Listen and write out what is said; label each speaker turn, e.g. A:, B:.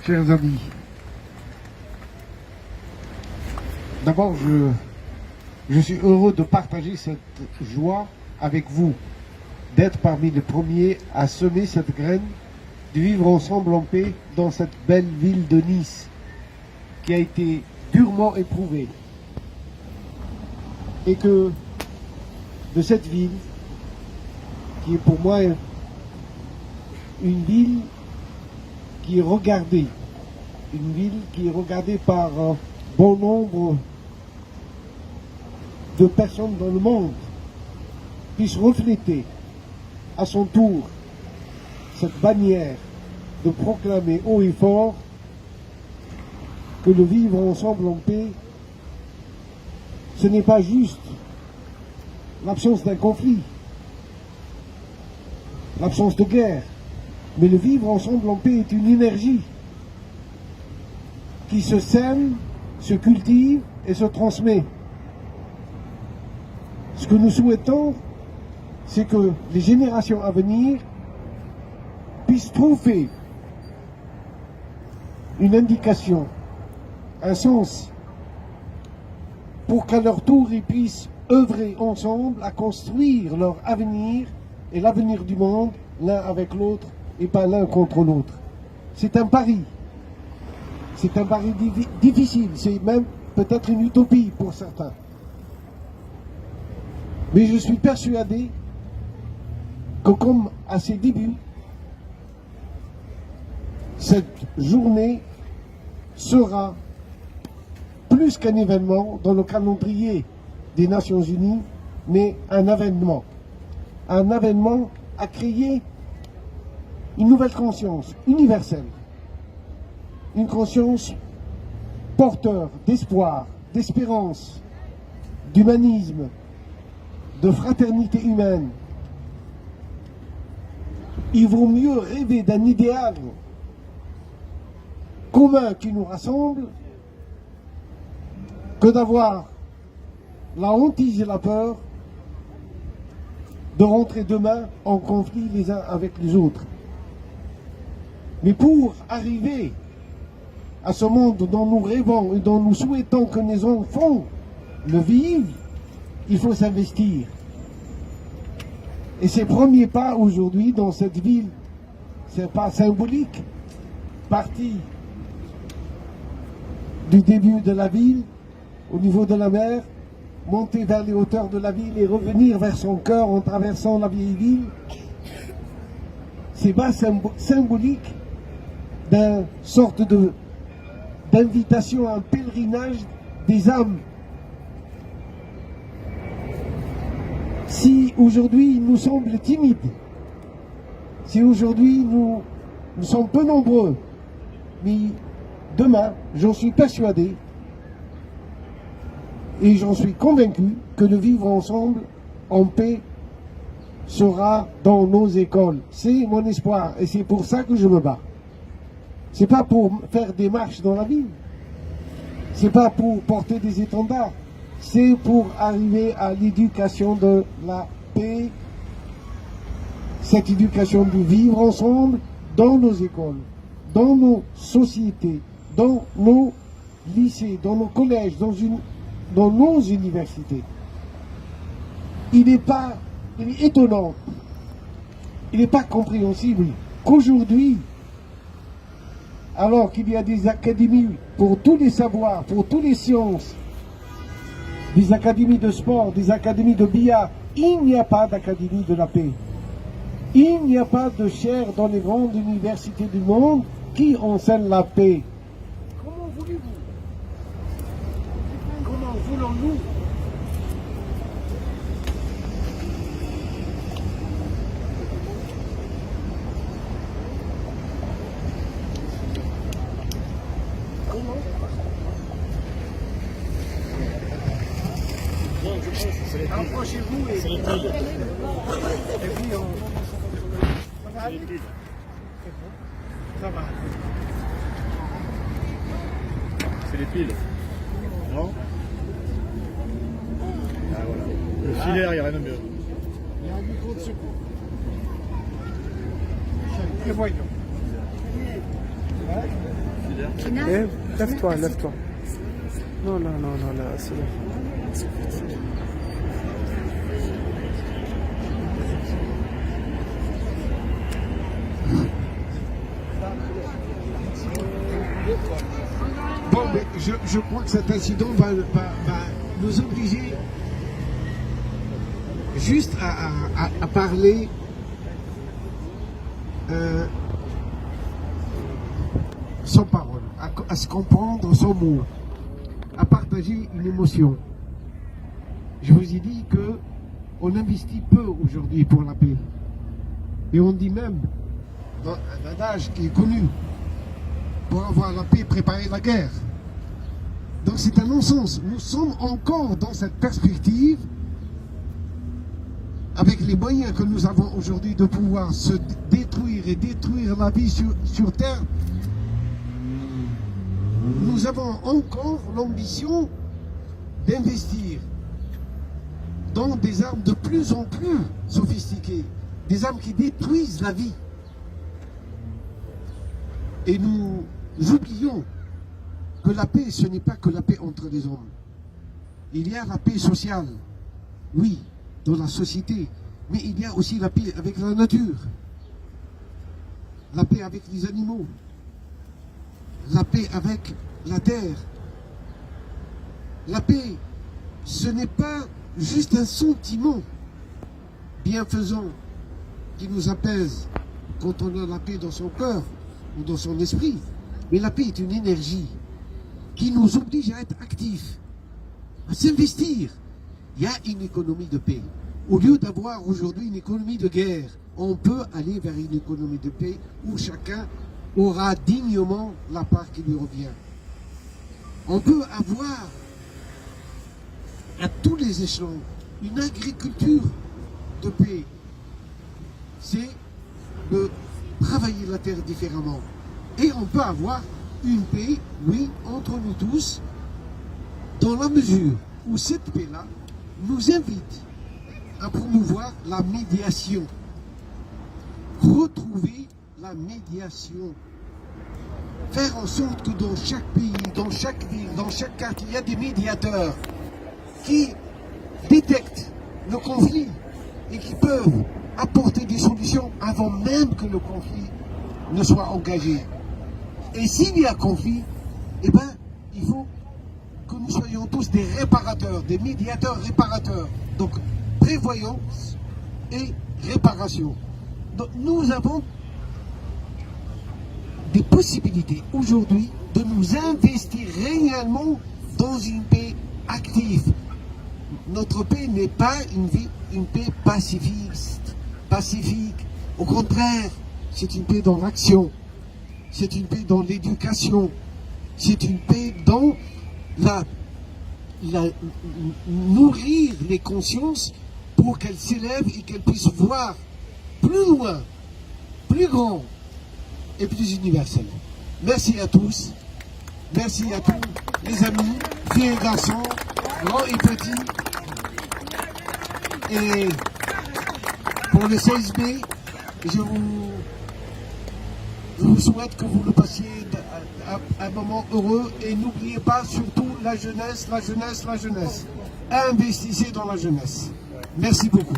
A: Chers amis, d'abord je suis heureux de partager cette joie avec vous, d'être parmi les premiers à semer cette graine, de vivre ensemble en paix dans cette belle ville de Nice qui a été durement éprouvée. Et que de cette ville, qui est pour moi une ville qui est regardée, par un bon nombre de personnes dans le monde, puisse refléter à son tour cette bannière de proclamer haut et fort que le vivre ensemble en paix, ce n'est pas juste l'absence d'un conflit, l'absence de guerre, mais le vivre ensemble en paix est une énergie qui se sème, se cultive et se transmet. Ce que nous souhaitons, c'est que les générations à venir puissent trouver une indication, un sens, pour qu'à leur tour ils puissent œuvrer ensemble à construire leur avenir et l'avenir du monde l'un avec l'autre et pas l'un contre l'autre. C'est un pari. C'est un pari difficile, c'est même peut-être une utopie pour certains. Mais je suis persuadé que comme à ses débuts, cette journée sera plus qu'un événement dans le calendrier des Nations Unies, mais un avènement. Un avènement à créer une nouvelle conscience universelle. Une conscience porteur d'espoir, d'espérance, d'humanisme, de fraternité humaine. Il vaut mieux rêver d'un idéal commun qui nous rassemble que d'avoir la hantise et la peur de rentrer demain en conflit les uns avec les autres. Mais pour arriver à ce monde dont nous rêvons et dont nous souhaitons que nos enfants le vivent, il faut s'investir. Et ces premiers pas aujourd'hui dans cette ville, ces pas symboliques, partis du début de la ville, au niveau de la mer, monter vers les hauteurs de la ville et revenir vers son cœur en traversant la vieille ville, ces pas symboliques d'une sorte d'invitation à un pèlerinage des âmes. Si aujourd'hui il nous semble timide, si aujourd'hui nous sommes peu nombreux, mais demain, j'en suis persuadé et j'en suis convaincu que le vivre ensemble en paix sera dans nos écoles. C'est mon espoir et c'est pour ça que je me bats. C'est pas pour faire des marches dans la ville, c'est pas pour porter des étendards, c'est pour arriver à l'éducation de la paix, cette éducation du vivre ensemble dans nos écoles, dans nos sociétés, dans nos lycées, dans nos collèges, dans nos universités. Il est étonnant, il n'est pas compréhensible qu'aujourd'hui, alors qu'il y a des académies pour tous les savoirs, pour toutes les sciences, des académies de sport, des académies de billard, il n'y a pas d'académie de la paix. Il n'y a pas de chaire dans les grandes universités du monde qui enseigne la paix. Comment voulez-vous? Comment voulons-nous? Approchez-vous et puis on va aller. Ça va.
B: C'est les piles. Non? Ah voilà. Le filaire, il n'y a rien de mieux.
A: Il y a un micro de secours. Prévoyons.
C: Eh, lève-toi, lève-toi. Non, non, non, non, là, c'est là.
A: Bon, mais je crois que cet incident va nous obliger juste à parler sans parole, à se comprendre sans mots, à partager une émotion. Je vous ai dit que on investit peu aujourd'hui pour la paix. Et on dit même, dans un adage qui est connu, pour avoir la paix, préparer la guerre. Donc c'est un non-sens. Nous sommes encore dans cette perspective, avec les moyens que nous avons aujourd'hui de pouvoir se détruire et détruire la vie sur Terre. Nous avons encore l'ambition d'investir dans des armes de plus en plus sophistiquées, des armes qui détruisent la vie. Et nous oublions que la paix, ce n'est pas que la paix entre les hommes. Il y a la paix sociale, oui, dans la société, mais il y a aussi la paix avec la nature, la paix avec les animaux, la paix avec la terre. La paix, ce n'est pas juste un sentiment bienfaisant qui nous apaise quand on a la paix dans son cœur ou dans son esprit, mais la paix est une énergie qui nous oblige à être actifs, à s'investir. Il y a une économie de paix. Au lieu d'avoir aujourd'hui une économie de guerre, on peut aller vers une économie de paix où chacun aura dignement la part qui lui revient. On peut avoir à tous les échelons une agriculture de paix. C'est de travailler la terre différemment. Et on peut avoir une paix, oui, entre nous tous, dans la mesure où cette paix-là nous invite à promouvoir la médiation. Retrouver la médiation. Faire en sorte que dans chaque pays, dans chaque ville, dans chaque quartier, il y a des médiateurs qui détectent le conflit et qui peuvent apporter des solutions avant même que le conflit ne soit engagé. Et s'il y a conflit, eh ben, il faut que nous soyons tous des réparateurs, des médiateurs réparateurs. Donc, prévoyance et réparation. Donc, nous avons des possibilités aujourd'hui de nous investir réellement dans une paix active. Notre paix n'est pas une paix pacifique. Au contraire, c'est une paix dans l'action. C'est une paix dans l'éducation. C'est une paix dans nourrir les consciences pour qu'elles s'élèvent et qu'elles puissent voir plus loin, plus grand et plus universel. Merci à tous. Merci à tous les amis, filles et garçons, grands et petits. Et pour le 16B, je vous souhaite que vous le passiez un moment heureux et n'oubliez pas surtout la jeunesse, la jeunesse, la jeunesse. Investissez dans la jeunesse. Merci beaucoup.